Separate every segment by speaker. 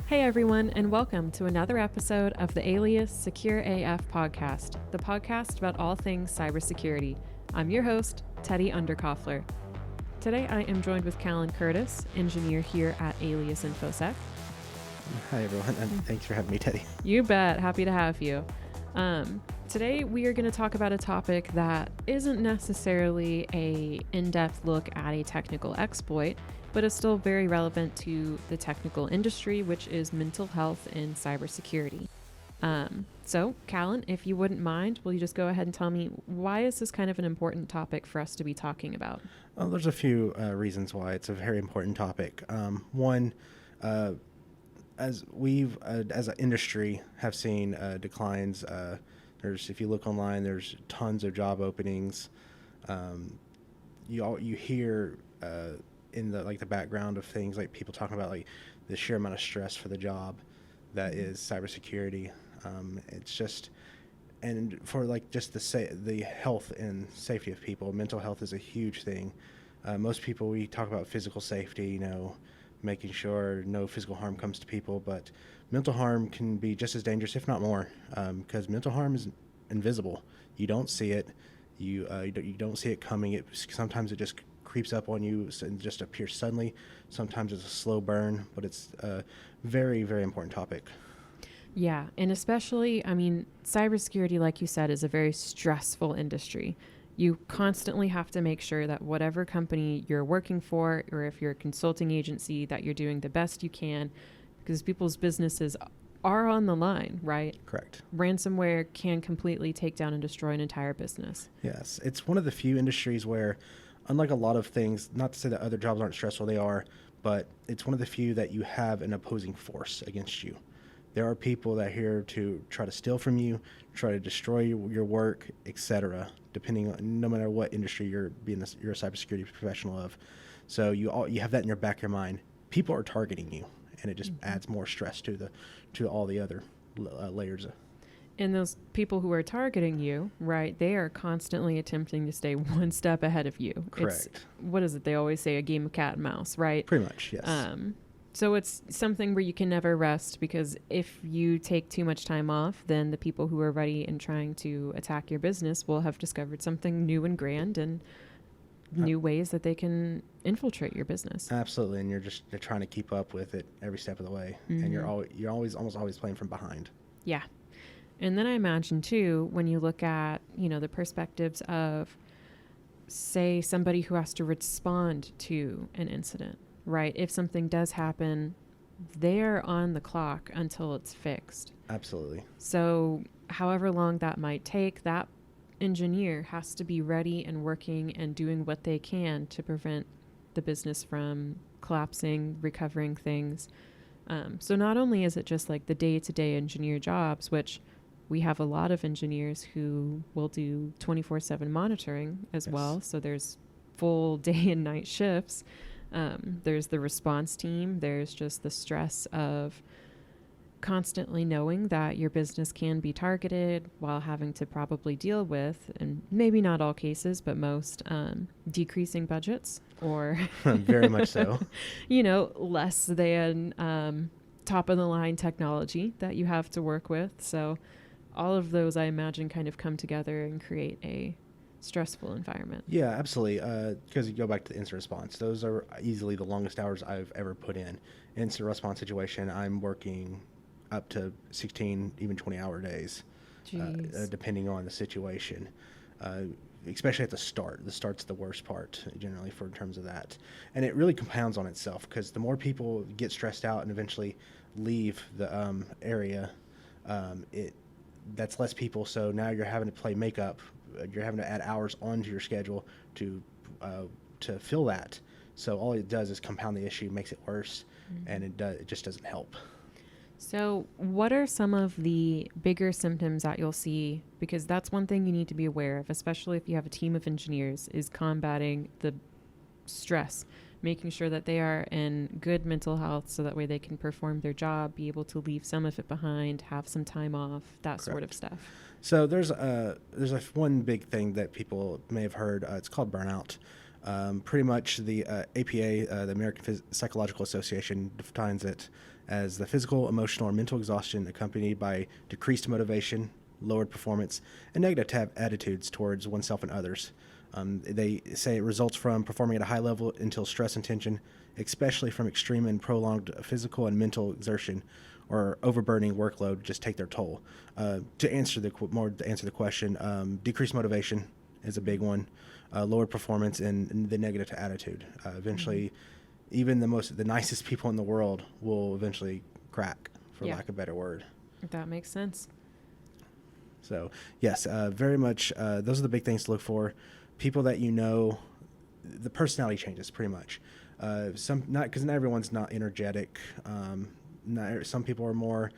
Speaker 1: Hey everyone, and welcome to another episode of the Alias Secure AF podcast, the podcast about all things cybersecurity. I'm your host, Teddy Underkoffler. Today I am joined with Kallen Curtis, engineer here at Alias InfoSec.
Speaker 2: Hi everyone, and thanks for having me, Teddy.
Speaker 1: You bet, happy to have you. Today we are going to talk about a topic that isn't necessarily a in-depth look at a technical exploit, but is still very relevant to the technical industry, which is mental health and cybersecurity. So, Kallen, if you wouldn't mind, will you just go ahead and tell me, why is this kind of an important topic for us to be talking about?
Speaker 2: Well, there's a few reasons why it's a very important topic. One, as an industry, have seen declines. If you look online, there's tons of job openings. You hear in the background of things like people talking about like the sheer amount of stress for the job that is cybersecurity. It's just, and for just the health and safety of people, mental health is a huge thing. Most people, we talk about physical safety, making sure no physical harm comes to people, but mental harm can be just as dangerous, if not more, because mental harm is invisible. You don't see it. You don't see it coming. Sometimes it just creeps up on you and just appears suddenly. Sometimes it's a slow burn, but it's a very, very important topic.
Speaker 1: Yeah, and especially, cybersecurity, like you said, is a very stressful industry. You constantly have to make sure that whatever company you're working for, or if you're a consulting agency, that you're doing the best you can, because people's businesses are on the line, right?
Speaker 2: Correct.
Speaker 1: Ransomware can completely take down and destroy an entire business.
Speaker 2: Yes, it's one of the few industries where, unlike a lot of things, not to say that other jobs aren't stressful, they are, but it's one of the few that you have an opposing force against you. There are people that are here to try to steal from you, try to destroy your work, etc. Depending on, no matter what industry you're a cybersecurity professional of. So you have that in your back of your mind. People are targeting you, and it just adds more stress to all the other layers.
Speaker 1: And those people who are targeting you, right, they are constantly attempting to stay one step ahead of you.
Speaker 2: Correct.
Speaker 1: What is it? They always say a game of cat and mouse, right?
Speaker 2: Pretty much, yes.
Speaker 1: So it's something where you can never rest, because if you take too much time off, then the people who are ready and trying to attack your business will have discovered something new and grand and new ways that they can infiltrate your business.
Speaker 2: Absolutely, and they're trying to keep up with it every step of the way, and you're almost always playing from behind.
Speaker 1: Yeah. And then I imagine too, when you look at, the perspectives of, say, somebody who has to respond to an incident, right? If something does happen, they're on the clock until it's fixed.
Speaker 2: Absolutely.
Speaker 1: So however long that might take, that engineer has to be ready and working and doing what they can to prevent the business from collapsing, recovering things. So not only is it just like the day-to-day engineer jobs, which we have a lot of engineers who will do 24/7 monitoring as well. So there's full day and night shifts. There's the response team. There's just the stress of constantly knowing that your business can be targeted while having to probably deal with, and maybe not all cases, but most, decreasing budgets or
Speaker 2: very much so.
Speaker 1: Less than top of the line technology that you have to work with. So all of those, I imagine, kind of come together and create a stressful environment.
Speaker 2: Yeah, absolutely. Because you go back to the incident response, those are easily the longest hours I've ever put in. Incident response situation, I'm working up to 16, even 20-hour days, depending on the situation. Especially at the start. The start's the worst part generally in terms of that, and it really compounds on itself because the more people get stressed out and eventually leave the area, that's less people. So now you're having to play makeup. You're having to add hours onto your schedule to fill that. So all it does is compound the issue, makes it worse, and it just doesn't help.
Speaker 1: So what are some of the bigger symptoms that you'll see? Because that's one thing you need to be aware of, especially if you have a team of engineers, is combating the stress, making sure that they are in good mental health so that way they can perform their job, be able to leave some of it behind, have some time off, that sort of stuff.
Speaker 2: So there's one big thing that people may have heard. It's called burnout. Pretty much the APA, the American Psychological Association, defines it as the physical, emotional, or mental exhaustion accompanied by decreased motivation, lowered performance, and negative attitudes towards oneself and others. They say it results from performing at a high level until stress and tension, especially from extreme and prolonged physical and mental exertion or overburdening workload, just take their toll. To answer the question, decreased motivation is a big one, lowered performance, and the negative attitude. Eventually, even the nicest people in the world will eventually crack, for lack of a better word.
Speaker 1: That makes sense.
Speaker 2: So yes, very much. Those are the big things to look for. People that you know, the personality changes pretty much. Because not everyone's not energetic. Some people are more.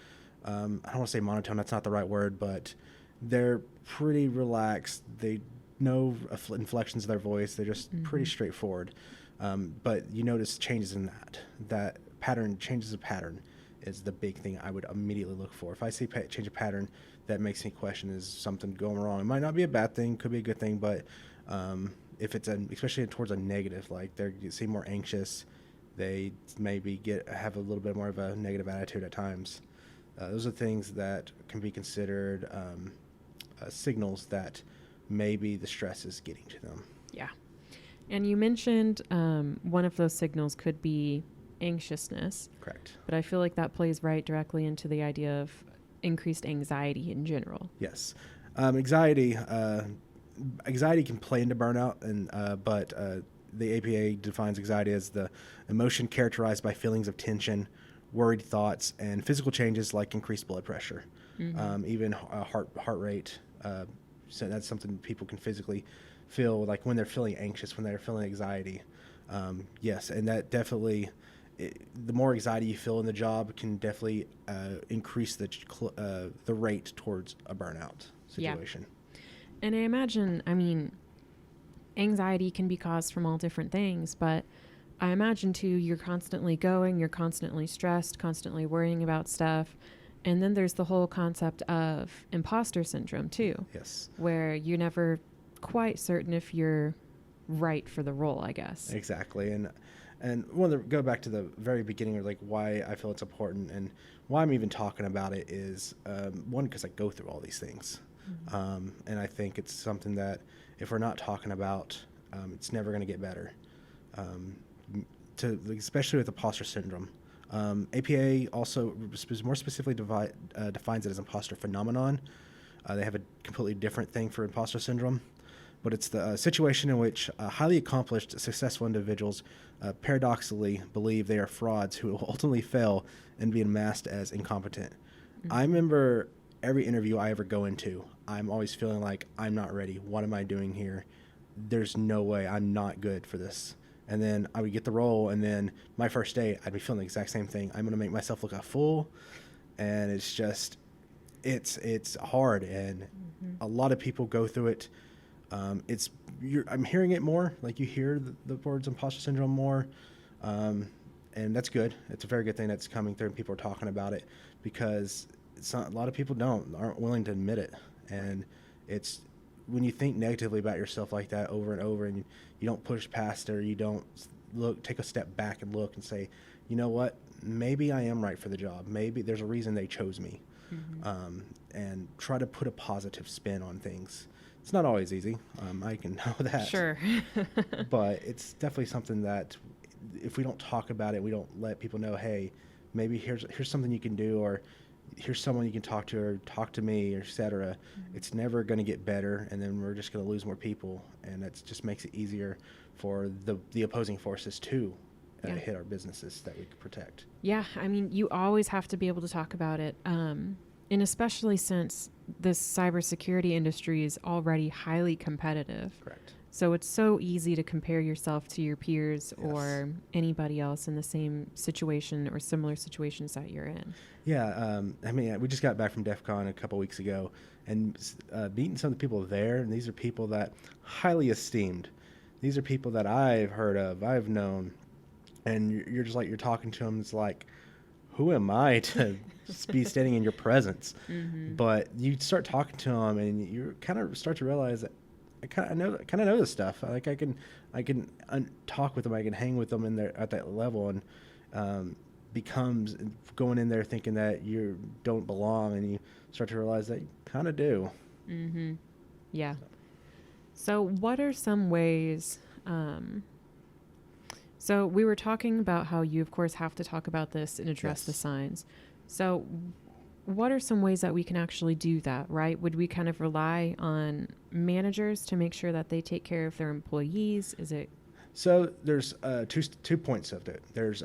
Speaker 2: I don't want to say monotone. That's not the right word, but they're pretty relaxed. They know inflections of their voice. They're just pretty straightforward. But you notice changes in that pattern. Changes of pattern is the big thing I would immediately look for. If I see change of pattern, that makes me question, is something going wrong? It might not be a bad thing, could be a good thing, but if it's especially towards a negative, like they seem more anxious, they maybe have a little bit more of a negative attitude at times. Those are things that can be considered signals that maybe the stress is getting to them.
Speaker 1: Yeah. And you mentioned one of those signals could be anxiousness.
Speaker 2: Correct.
Speaker 1: But I feel like that plays right directly into the idea of increased anxiety in general.
Speaker 2: Yes. Anxiety can play into burnout, but the APA defines anxiety as the emotion characterized by feelings of tension, worried thoughts, and physical changes like increased blood pressure, even heart rate. So that's something people can physically feel, like when they're feeling anxious, when they're feeling anxiety. Yes, and that definitely, the more anxiety you feel in the job can definitely increase the rate towards a burnout situation.
Speaker 1: Yeah. And I imagine, anxiety can be caused from all different things, but I imagine too, you're constantly going, you're constantly stressed, constantly worrying about stuff. And then there's the whole concept of imposter syndrome too.
Speaker 2: Yes.
Speaker 1: Where you're never quite certain if you're right for the role, I guess.
Speaker 2: Exactly. And want to go back to the very beginning, or like why I feel it's important and why I'm even talking about it is, one, because I go through all these things. And I think it's something that if we're not talking about, it's never going to get better. Especially with imposter syndrome. APA also more specifically defines it as imposter phenomenon. They have a completely different thing for imposter syndrome, but it's the situation in which highly accomplished, successful individuals paradoxically believe they are frauds who will ultimately fail and be masked as incompetent. I remember every interview I ever go into, I'm always feeling like I'm not ready. What am I doing here? There's no way. I'm not good for this. And then I would get the role, and then my first day, I'd be feeling the exact same thing. I'm going to make myself look a fool, and it's just, it's hard, and a lot of people go through it. I'm hearing it more, like you hear the words imposter syndrome more, and that's good. It's a very good thing that's coming through, and people are talking about it, because a lot of people aren't willing to admit it, and it's when you think negatively about yourself like that over and over, and you don't push past it, or you don't take a step back and look and say, you know what, maybe I am right for the job. Maybe there's a reason they chose me, and try to put a positive spin on things. It's not always easy. I can know that.
Speaker 1: Sure.
Speaker 2: But it's definitely something that if we don't talk about it, we don't let people know, hey, maybe here's something you can do, or here's someone you can talk to, or talk to me, or et cetera. It's never going to get better, and then we're just going to lose more people, and that just makes it easier for the opposing forces to hit our businesses that we can protect. Yeah,
Speaker 1: you always have to be able to talk about it, and especially since this cybersecurity industry is already highly competitive.
Speaker 2: Correct.
Speaker 1: So it's so easy to compare yourself to your peers or anybody else in the same situation or similar situations that you're in.
Speaker 2: Yeah, we just got back from DEF CON a couple weeks ago, and meeting some of the people there, and these are people that highly esteemed. These are people that I've heard of, I've known, and you're just like, you're talking to them, it's like, who am I to be standing in your presence? But you start talking to them, and you kind of start to realize that kind of know this stuff. Like I can talk with them. I can hang with them in there at that level, and becomes going in there thinking that you don't belong, and you start to realize that you kind of do.
Speaker 1: Mm-hmm. Yeah. So what are some ways, so we were talking about how you, of course, have to talk about this and address the
Speaker 2: Yes.
Speaker 1: signs. So what are some ways that we can actually do that, right? Would we kind of rely on managers to make sure that they take care of their employees? Is it?
Speaker 2: So there's two points of it. There's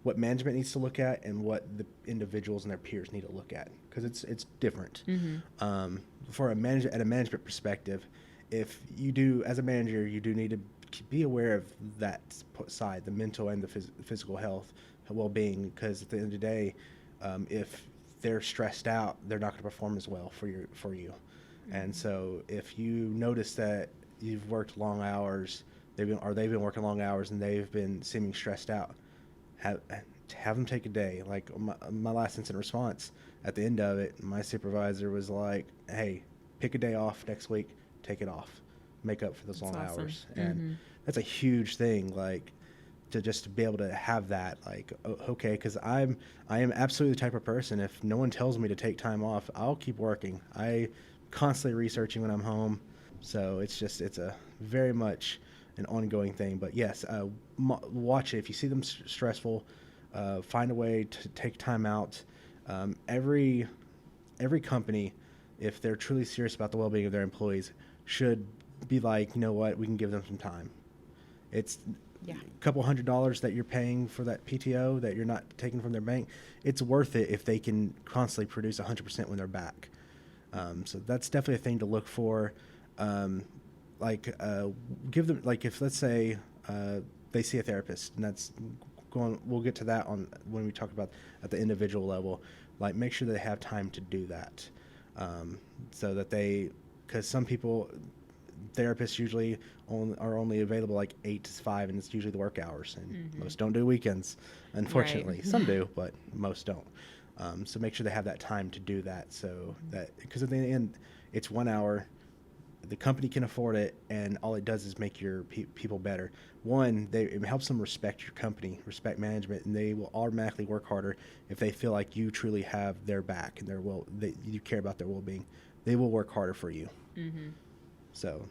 Speaker 2: what management needs to look at and what the individuals and their peers need to look at, because it's different.
Speaker 1: Mm-hmm.
Speaker 2: For a manager, at a management perspective, if you do as a manager, you do need to be aware of that side, the mental and the physical health, well-being, because at the end of the day, if they're stressed out, they're not going to perform as well for you.
Speaker 1: Mm-hmm.
Speaker 2: And so if you notice that you've worked long hours, they've been working long hours and they've been seeming stressed out, have them take a day. Like my last incident response, at the end of it, my supervisor was like, "Hey, pick a day off next week, take it off, make up for those
Speaker 1: That's
Speaker 2: long
Speaker 1: awesome.
Speaker 2: hours." And
Speaker 1: Mm-hmm.
Speaker 2: that's a huge thing. Like to be able to have that, like, okay, because I am absolutely the type of person, if no one tells me to take time off, I'll keep working. I constantly researching when I'm home, so it's a very much an ongoing thing. But yes, watch it if you see them stressful. Find a way to take time out. Every company, if they're truly serious about the well-being of their employees, should be like, you know what, we can give them some time. It's
Speaker 1: Yeah.
Speaker 2: a couple $100 that you're paying for that PTO that you're not taking from their bank. It's worth it if they can constantly produce 100% when they're back. So that's definitely a thing to look for. Give them, like, if let's say they see a therapist, and that's going, we'll get to that on when we talk about at the individual level. Like, make sure they have time to do that, so that because some people, therapists usually are only available like 8 to 5, and it's usually the work hours, and
Speaker 1: Mm-hmm.
Speaker 2: most don't do weekends, unfortunately.
Speaker 1: Right.
Speaker 2: Some do, but most don't. So make sure they have that time to do that, so that, because at the end, it's 1 hour, the company can afford it, and all it does is make your people better. One, it helps them respect your company, respect management, and they will automatically work harder if they feel like you truly have their back and you care about their well-being. They will work harder for you.
Speaker 1: Mm-hmm.
Speaker 2: So,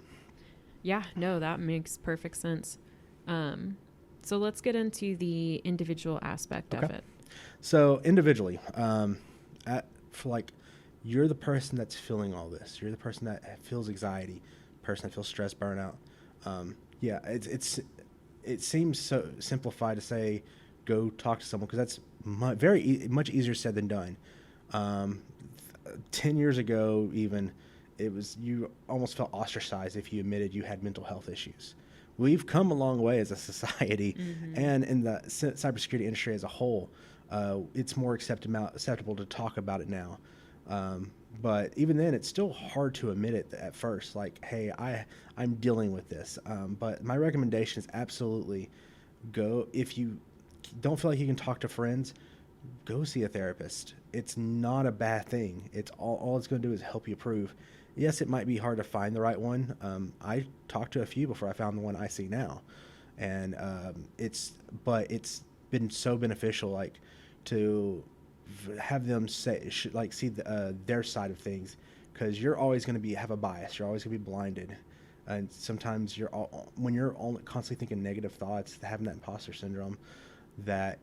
Speaker 1: Yeah, no, that makes perfect sense. So let's get into the individual aspect of
Speaker 2: Okay.
Speaker 1: it.
Speaker 2: so individually, you're the person that's feeling all this. You're the person that feels anxiety, person that feels stress, burnout. Yeah, it seems so simplified to say, go talk to someone, because that's much easier said than done. 10 years ago, even, you almost felt ostracized if you admitted you had mental health issues. We've come a long way as a society,
Speaker 1: Mm-hmm.
Speaker 2: and in the cybersecurity industry as a whole, it's more acceptable to talk about it now. But even then, it's still hard to admit it at first. Like, hey, I'm dealing with this. But my recommendation is absolutely go. If you don't feel like you can talk to friends, go see a therapist. It's not a bad thing. It's all it's going to do is help you improve. Yes, it might be hard to find the right one. I talked to a few before I found the one I see now, and it's been so beneficial, like, to have them see their side of things, because you're always going to have a bias. You're always going to be blinded, and sometimes when you're constantly thinking negative thoughts, having that imposter syndrome, that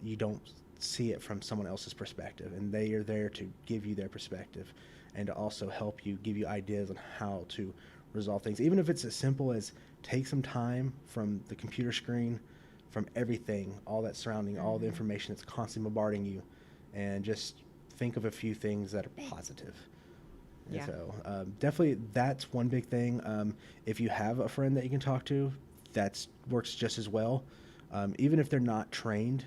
Speaker 2: you don't see it from someone else's perspective, and they are there to give you their perspective and to also help you, give you ideas on how to resolve things, even if it's as simple as take some time from the computer screen, from everything, all that surrounding, all the information that's constantly bombarding you, and just think of a few things that are positive. And
Speaker 1: Yeah.
Speaker 2: so definitely that's one big thing. If you have a friend that you can talk to, that works just as well. Even if they're not trained,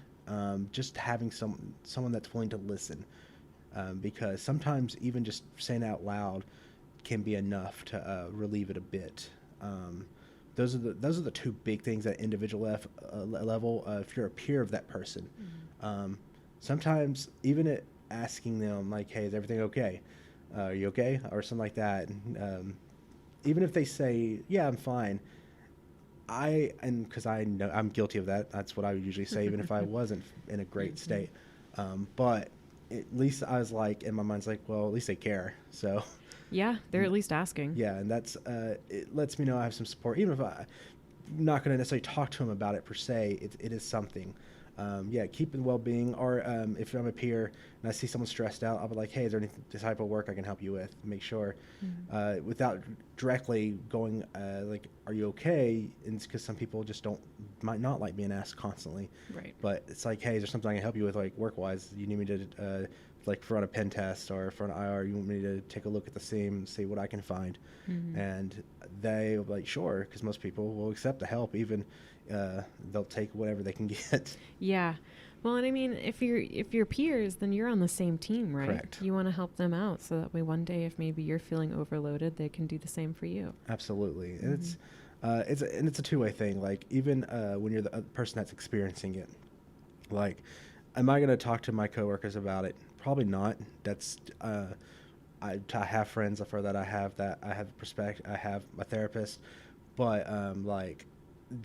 Speaker 2: just having someone that's willing to listen, because sometimes even just saying out loud can be enough to relieve it a bit. Those are the two big things at individual level. If you're a peer of that person, sometimes even asking them, like, "Hey, is everything okay? Are you okay?" or something like that. even if they say, yeah, I'm fine, and because I know I'm guilty of that. That's what I would usually say, even if I wasn't in a great
Speaker 1: Mhm.
Speaker 2: state. But at least I was like, in my mind's like, well, at least they care. So,
Speaker 1: Yeah, they're at least asking.
Speaker 2: yeah, and that's it lets me know I have some support, even if I'm not going to necessarily talk to them about it per se. It is something. Yeah, keeping well-being, or if I'm a peer and I see someone stressed out, I'll be like, hey, is there any type of work I can help you with? Make sure,
Speaker 1: Mhm.
Speaker 2: without directly going like, are you okay? And because some people just might not like being asked constantly,
Speaker 1: Right.
Speaker 2: but it's like, hey, is there something I can help you with, like work-wise? You need me to like run a pen test or for an IR, you want me to take a look at the SIEM and see what I can find,
Speaker 1: Mhm.
Speaker 2: and they will be like, sure, because most people will accept the help, even they'll take whatever they can get.
Speaker 1: Yeah. Well, and I mean, if you're peers, then you're on the same team, right?
Speaker 2: Correct.
Speaker 1: You want to help them out so that way one day, if maybe you're feeling overloaded, they can do the same for you.
Speaker 2: Absolutely, and
Speaker 1: Mhm.
Speaker 2: it's a two-way thing. Like, even when you're the person that's experiencing it, like, am I going to talk to my coworkers about it? Probably not. That's I have friends for that. I have I have a therapist, but like,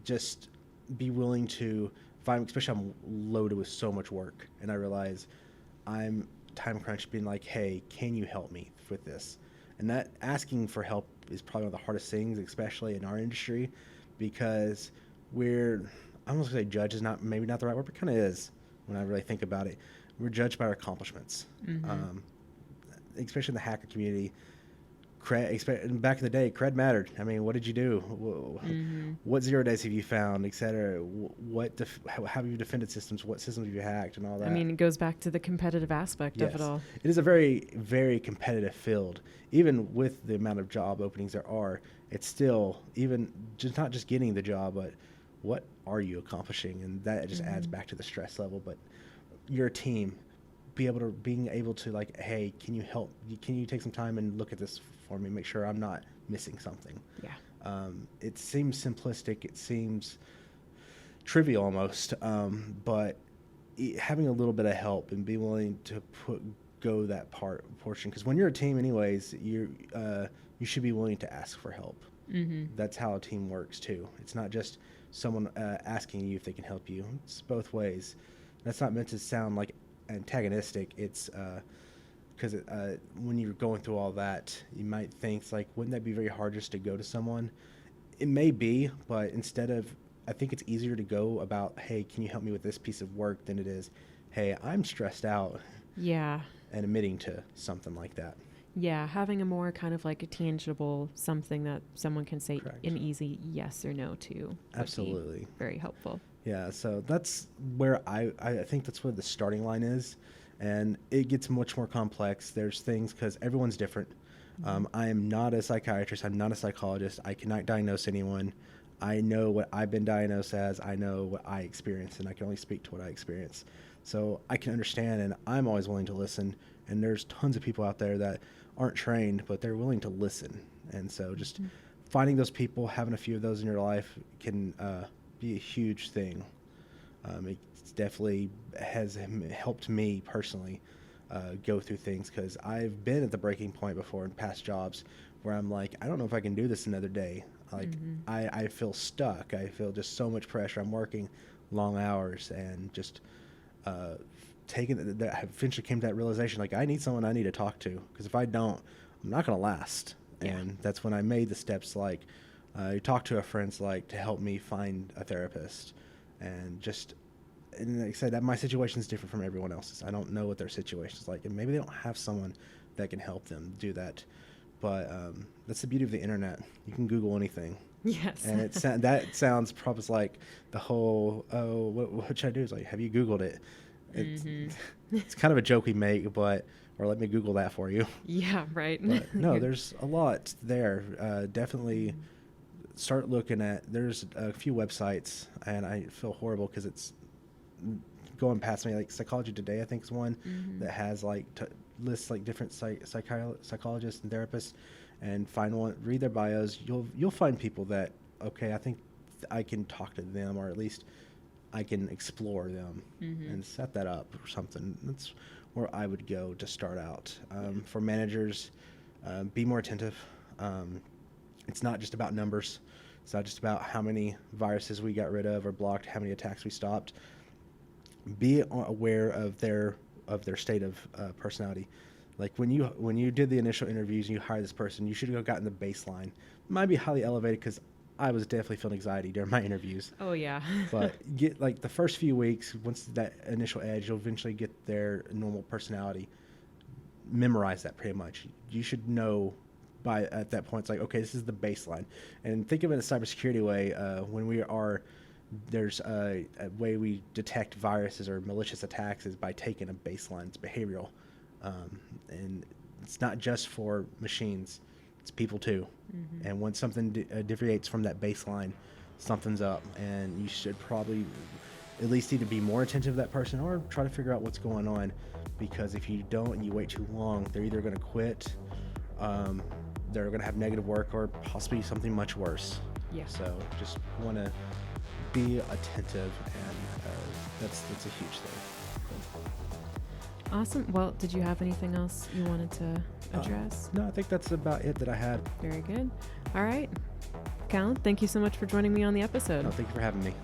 Speaker 2: just be willing to, if I'm, especially I'm loaded with so much work and I realize I'm time crunch, being like, hey, can you help me with this? And that asking for help is probably one of the hardest things, especially in our industry, because we're, I almost say judge is not, maybe not the right word, but kind of is when I really think about it. We're judged by our accomplishments,
Speaker 1: Mhm.
Speaker 2: um, especially in the hacker community. Back in the day, cred mattered. I mean, what did you do?
Speaker 1: Mhm.
Speaker 2: What 0 days have you found, etc.? How have you defended systems? What systems have you hacked, and all
Speaker 1: I
Speaker 2: that?
Speaker 1: mean, it goes back to the competitive aspect of it
Speaker 2: Yes,
Speaker 1: all.
Speaker 2: it is a very, very competitive field. Even with the amount of job openings there are, it's still, even just not just getting the job, but what are you accomplishing? And that just adds
Speaker 1: Mhm.
Speaker 2: back to the stress level. But your team, being able to, like, hey, can you help? Can you take some time and look at this for me? Make sure I'm not missing something.
Speaker 1: Yeah.
Speaker 2: It seems simplistic. It seems trivial almost, but having a little bit of help and be willing to go that portion, because when you're a team anyways, you should be willing to ask for help.
Speaker 1: Mhm.
Speaker 2: That's how a team works too. It's not just someone asking you if they can help you. It's both ways. That's not meant to sound like antagonistic. It's because when you're going through all that, you might think, like, wouldn't that be very hard just to go to someone? It may be, but instead of, I think it's easier to go about, hey, can you help me with this piece of work, than it is, hey, I'm stressed out,
Speaker 1: Yeah.
Speaker 2: and admitting to something like that.
Speaker 1: Yeah, having a more kind of like a tangible something that someone can say
Speaker 2: Correct.
Speaker 1: an easy yes or no to would be
Speaker 2: Absolutely.
Speaker 1: very helpful.
Speaker 2: Yeah, so that's where I think that's where the starting line is. And it gets much more complex. There's things, because everyone's different.
Speaker 1: Mhm.
Speaker 2: I am not a psychiatrist. I'm not a psychologist. I cannot diagnose anyone. I know what I've been diagnosed as. I know what I experience, and I can only speak to what I experience. So I can understand, and I'm always willing to listen. And there's tons of people out there that aren't trained, but they're willing to listen. And so just
Speaker 1: Mhm.
Speaker 2: finding those people, having a few of those in your life can be a huge thing. It definitely has helped me personally go through things, because I've been at the breaking point before in past jobs where I'm like, I don't know if I can do this another day. Like,
Speaker 1: Mhm.
Speaker 2: I feel stuck. I feel just so much pressure. I'm working long hours, and just uh, taking that, I eventually came to that realization, like, I need someone I need to talk to, because if I don't, I'm not going to last.
Speaker 1: Yeah.
Speaker 2: And that's when I made the steps, like, talk to a friend's, like, to help me find a therapist. And just, and like I said, that my situation is different from everyone else's. I don't know what their situation is like, and maybe they don't have someone that can help them do that. But that's the beauty of the internet. You can Google anything,
Speaker 1: Yes.
Speaker 2: and that sounds probably like the whole, oh, what should I do? Is like, have you Googled it? It's
Speaker 1: Mhm.
Speaker 2: it's kind of a joke we make, but, or let me Google that for you.
Speaker 1: Yeah, right.
Speaker 2: But no, there's a lot there. Definitely
Speaker 1: Mhm.
Speaker 2: start looking at. There's a few websites, and I feel horrible because it's going past me. Like Psychology Today, I think, is one
Speaker 1: Mhm.
Speaker 2: that has, like, lists, like, different psychologists and therapists, and find one, read their bios. You'll find people that, okay, I think I can talk to them, or at least I can explore them,
Speaker 1: Mhm.
Speaker 2: and set that up or something. That's where I would go to start out.
Speaker 1: Yeah.
Speaker 2: For managers, be more attentive. Um, It's not just about numbers. It's not just about how many viruses we got rid of or blocked, how many attacks we stopped. Be aware of their state of personality. Like when you did the initial interviews and you hired this person, you should have gotten the baseline. It might be highly elevated because I was definitely feeling anxiety during my interviews.
Speaker 1: Oh yeah.
Speaker 2: But get like the first few weeks, once that initial edge, you'll eventually get their normal personality. Memorize that pretty much. You should know by at that point. It's like, okay, this is the baseline. And think of it in a cybersecurity way. There's a way we detect viruses or malicious attacks is by taking a baseline. It's behavioral, and it's not just for machines. It's people too. Mm-hmm. And when something deviates from that baseline, something's up, and you should probably at least either be more attentive to that person or try to figure out what's going on. Because if you don't and you wait too long, they're either going to quit, they're going to have negative work, or possibly something much worse.
Speaker 1: Yeah.
Speaker 2: So just want to be attentive, and that's a huge thing.
Speaker 1: Awesome. Well, did you have anything else you wanted to address?
Speaker 2: No, I think that's about it that I had.
Speaker 1: Very good. All right. Kallen, thank you so much for joining me on the episode.
Speaker 2: No, thank you for having me.